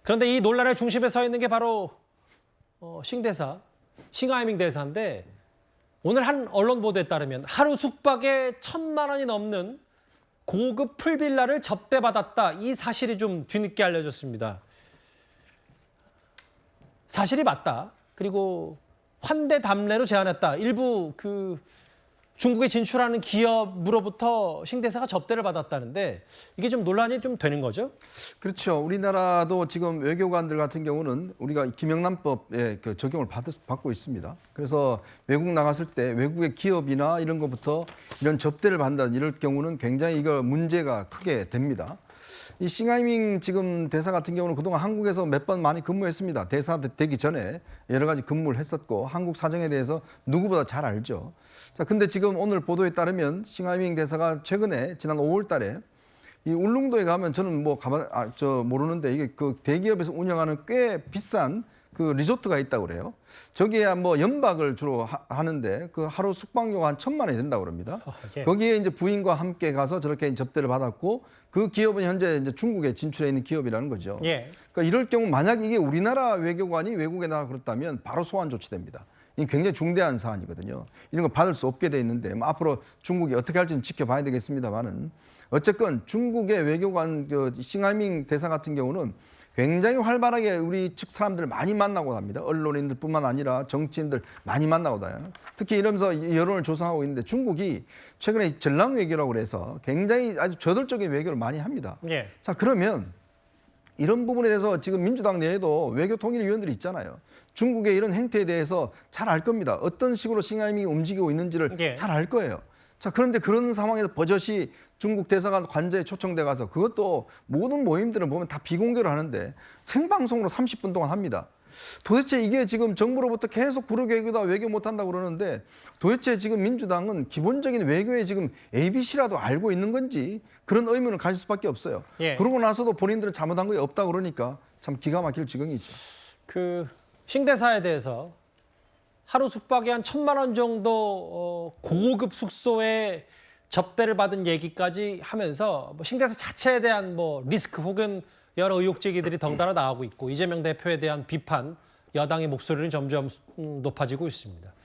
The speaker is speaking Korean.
그런데 이 논란의 중심에 서 있는 게 바로 싱대사, 싱하이밍 대사인데 오늘 한 언론 보도에 따르면 하루 숙박에 1,000만 원이 넘는 고급 풀빌라를 접대받았다. 이 사실이 좀 뒤늦게 알려졌습니다. 사실이 맞다. 그리고 환대 답례로 제안했다. 일부 중국에 진출하는 기업으로부터 싱대사가 접대를 받았다는데 이게 좀 논란이 좀 되는 거죠? 그렇죠. 우리나라도 지금 외교관들 같은 경우는 우리가 김영란법에 적용을 받고 있습니다. 그래서 외국 나갔을 때 외국의 기업이나 이런 것부터 이런 접대를 받는다 이럴 경우는 굉장히 이거 문제가 크게 됩니다. 이 싱하이밍 지금 대사 같은 경우는 그동안 한국에서 몇 번 많이 근무했습니다. 대사 되기 전에 여러 가지 근무를 했었고 한국 사정에 대해서 누구보다 잘 알죠. 자, 근데 지금 오늘 보도에 따르면 싱하이밍 대사가 최근에 지난 5월 달에 이 울릉도에 가면 저는 뭐 모르는데 이게 그 대기업에서 운영하는 꽤 비싼 그 리조트가 있다고 그래요. 저기에 뭐 연박을 주로 하는데 그 하루 숙박료가 한 1,000만 원이 된다고 그럽니다. 예. 거기에 이제 부인과 함께 가서 저렇게 접대를 받았고 그 기업은 현재 이제 중국에 진출해 있는 기업이라는 거죠. 예. 그러니까 이럴 경우 만약 이게 우리나라 외교관이 외국에 나가 그렇다면 바로 소환 조치됩니다. 이게 굉장히 중대한 사안이거든요. 이런 거 받을 수 없게 돼 있는데 뭐 앞으로 중국이 어떻게 할지는 지켜봐야 되겠습니다만은 어쨌건 중국의 외교관 싱하이밍 대사 같은 경우는 굉장히 활발하게 우리 측 사람들을 많이 만나고 합니다. 언론인들뿐만 아니라 정치인들 많이 만나고 다요. 특히 이러면서 여론을 조성하고 있는데 중국이 최근에 전랑 외교라고 그래서 굉장히 아주 저돌적인 외교를 많이 합니다. 예. 자, 그러면 이런 부분에 대해서 지금 민주당 내에도 외교통일위원들이 있잖아요. 중국의 이런 행태에 대해서 잘 알 겁니다. 어떤 식으로 싱하이밍이 움직이고 있는지를 예. 잘 알 거예요. 자, 그런데 그런 상황에서 버젓이 중국 대사관 관저에 초청돼 가서 그것도 모든 모임들은 보면 다 비공개로 하는데 생방송으로 30분 동안 합니다. 도대체 이게 지금 정부로부터 계속 불허외교다 외교 못한다고 그러는데 도대체 지금 민주당은 기본적인 외교에 지금 ABC라도 알고 있는 건지 그런 의문을 가질 수밖에 없어요. 예. 그러고 나서도 본인들은 잘못한 게 없다고 그러니까 참 기가 막힐 지경이죠. 싱대사에 대해서 하루 숙박에 한 1,000만 원 정도 고급 숙소에 접대를 받은 얘기까지 하면서 뭐 싱대사 자체에 대한 뭐 리스크 혹은 여러 의혹 제기들이 덩달아 나오고 있고 이재명 대표에 대한 비판, 여당의 목소리는 점점 높아지고 있습니다.